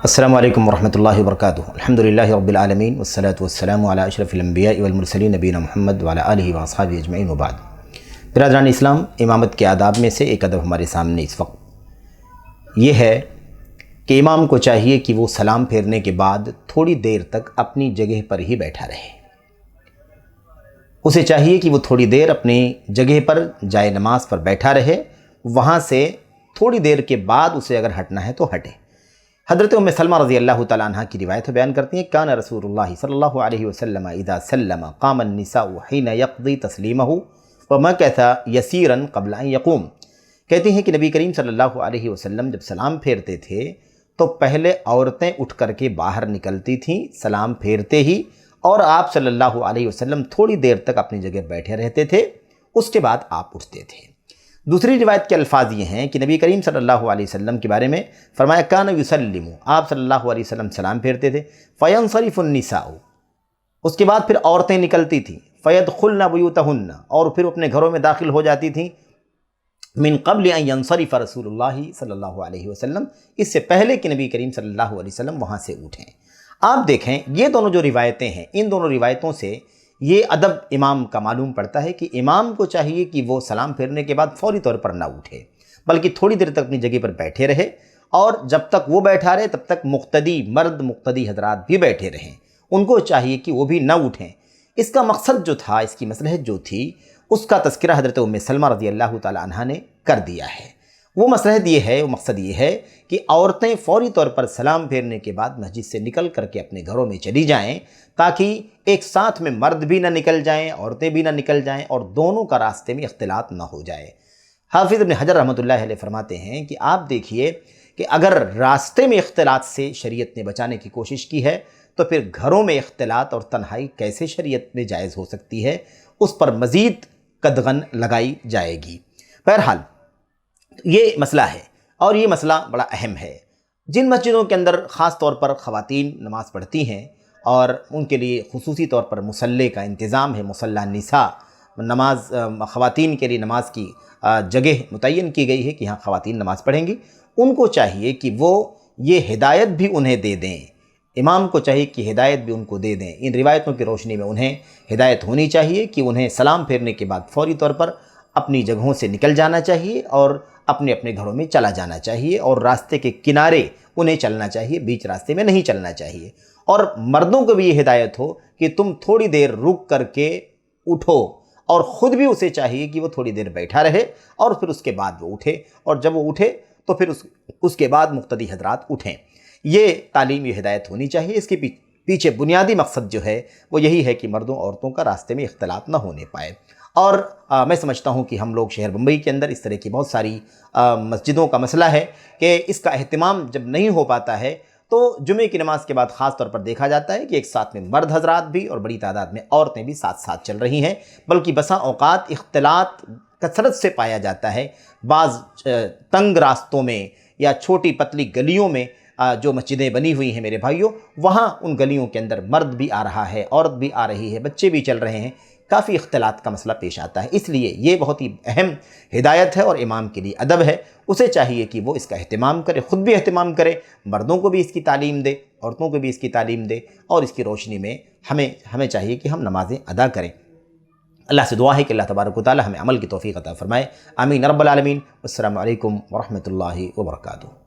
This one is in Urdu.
السلام علیکم ورحمۃ اللہ وبرکاتہ۔ الحمدللہ رب العالمین والصلاة والسلام علی اشرف الانبیاء والمرسلین نبینا محمد وعلی آلہ واصحابہ اجمعین وبعد۔ برادران اسلام، امامت کے آداب میں سے ایک ادب ہمارے سامنے اس وقت یہ ہے کہ امام کو چاہیے کہ وہ سلام پھیرنے کے بعد تھوڑی دیر تک اپنی جگہ پر ہی بیٹھا رہے۔ اسے چاہیے کہ وہ تھوڑی دیر اپنی جگہ پر جائے نماز پر بیٹھا رہے، وہاں سے تھوڑی دیر کے بعد اسے اگر ہٹنا ہے تو ہٹے۔ حضرت ام سلمہ رضی اللہ تعالیٰ عنہ کی روایت بیان کرتی ہیں، کان رسول اللہ صلی اللہ علیہ وسلم اذا سلم قام النساء حین یقضی تسلیمہ ومکث یسیرا قبل ان یقوم۔ کہتی ہیں کہ نبی کریم صلی اللہ علیہ وسلم جب سلام پھیرتے تھے تو پہلے عورتیں اٹھ کر کے باہر نکلتی تھیں سلام پھیرتے ہی، اور آپ صلی اللہ علیہ وسلم تھوڑی دیر تک اپنی جگہ بیٹھے رہتے تھے، اس کے بعد آپ اٹھتے تھے۔ دوسری روایت کے الفاظ یہ ہیں کہ نبی کریم صلی اللہ علیہ وسلم کے بارے میں فرمایا، کان یسلم، آپ صلی اللہ علیہ وسلم سلام پھیرتے تھے، فینصرف النساء، اس کے بعد پھر عورتیں نکلتی تھیں، فیدخلن بیوتہن، اور پھر اپنے گھروں میں داخل ہو جاتی تھیں، من قبل ان ینصرف رسول اللہ صلی اللہ علیہ وسلم، اس سے پہلے کہ نبی کریم صلی اللہ علیہ وسلم وہاں سے اٹھیں۔ آپ دیکھیں یہ دونوں جو روایتیں ہیں، ان دونوں روایتوں سے یہ ادب امام کا معلوم پڑتا ہے کہ امام کو چاہیے کہ وہ سلام پھیرنے کے بعد فوری طور پر نہ اٹھے، بلکہ تھوڑی دیر تک اپنی جگہ پر بیٹھے رہے، اور جب تک وہ بیٹھا رہے تب تک مقتدی حضرات بھی بیٹھے رہیں، ان کو چاہیے کہ وہ بھی نہ اٹھیں۔ اس کا مقصد جو تھا، اس کی مصلحت جو تھی، اس کا تذکرہ حضرت ام سلمہ رضی اللہ تعالی عنہ نے کر دیا ہے۔ وہ مصلحت یہ ہے، وہ مقصد یہ ہے کہ عورتیں فوری طور پر سلام پھیرنے کے بعد مسجد سے نکل کر کے اپنے گھروں میں چلی جائیں، تاکہ ایک ساتھ میں مرد بھی نہ نکل جائیں، عورتیں بھی نہ نکل جائیں، اور دونوں کا راستے میں اختلاط نہ ہو جائے۔ حافظ ابن حجر رحمۃ اللہ علیہ فرماتے ہیں کہ آپ دیکھیے کہ اگر راستے میں اختلاط سے شریعت نے بچانے کی کوشش کی ہے تو پھر گھروں میں اختلاط اور تنہائی کیسے شریعت میں جائز ہو سکتی ہے، اس پر مزید قدغن لگائی جائے گی۔ بہرحال یہ مسئلہ ہے، اور یہ مسئلہ بڑا اہم ہے۔ جن مسجدوں کے اندر خاص طور پر خواتین نماز پڑھتی ہیں اور ان کے لیے خصوصی طور پر مصلی کا انتظام ہے، مصلی النساء، نماز خواتین کے لیے نماز کی جگہ متعین کی گئی ہے کہ یہاں خواتین نماز پڑھیں گی، ان کو چاہیے کہ وہ یہ ہدایت بھی انہیں دے دیں، امام کو چاہیے کہ ہدایت بھی ان کو دے دیں۔ ان روایتوں کی روشنی میں انہیں ہدایت ہونی چاہیے کہ انہیں سلام پھیرنے کے بعد فوری طور پر اپنی جگہوں سے نکل جانا چاہیے اور اپنے اپنے گھروں میں چلا جانا چاہیے، اور راستے کے کنارے انہیں چلنا چاہیے، بیچ راستے میں نہیں چلنا چاہیے۔ اور مردوں کو بھی یہ ہدایت ہو کہ تم تھوڑی دیر رک کر کے اٹھو، اور خود بھی اسے چاہیے کہ وہ تھوڑی دیر بیٹھا رہے اور پھر اس کے بعد وہ اٹھے، اور جب وہ اٹھے تو پھر اس کے بعد مقتدی حضرات اٹھیں۔ یہ تعلیم، یہ ہدایت ہونی چاہیے۔ اس کے پیچھے بنیادی مقصد جو ہے وہ یہی ہے کہ مردوں عورتوں کا راستے میں اختلاط نہ ہونے پائے۔ اور میں سمجھتا ہوں کہ ہم لوگ شہر بمبئی کے اندر اس طرح کی بہت ساری مسجدوں کا مسئلہ ہے کہ اس کا اہتمام جب نہیں ہو پاتا ہے تو جمعے کی نماز کے بعد خاص طور پر دیکھا جاتا ہے کہ ایک ساتھ میں مرد حضرات بھی اور بڑی تعداد میں عورتیں بھی ساتھ ساتھ چل رہی ہیں، بلکہ بسا اوقات اختلاط کثرت سے پایا جاتا ہے۔ بعض تنگ راستوں میں یا چھوٹی پتلی گلیوں میں جو مسجدیں بنی ہوئی ہیں میرے بھائیوں، وہاں ان گلیوں کے اندر مرد بھی آ رہا ہے، عورت بھی آ رہی ہے، بچے بھی چل رہے ہیں، کافی اختلاط کا مسئلہ پیش آتا ہے۔ اس لیے یہ بہت ہی اہم ہدایت ہے اور امام کے لیے ادب ہے، اسے چاہیے کہ وہ اس کا اہتمام کرے، خود بھی اہتمام کرے، مردوں کو بھی اس کی تعلیم دے، عورتوں کو بھی اس کی تعلیم دے، اور اس کی روشنی میں ہمیں چاہیے کہ ہم نمازیں ادا کریں۔ اللہ سے دعا ہے کہ اللہ تبارک و تعالی ہمیں عمل کی توفیق عطا فرمائے، آمین رب العالمین۔ السلام علیکم ورحمۃ اللہ وبرکاتہ۔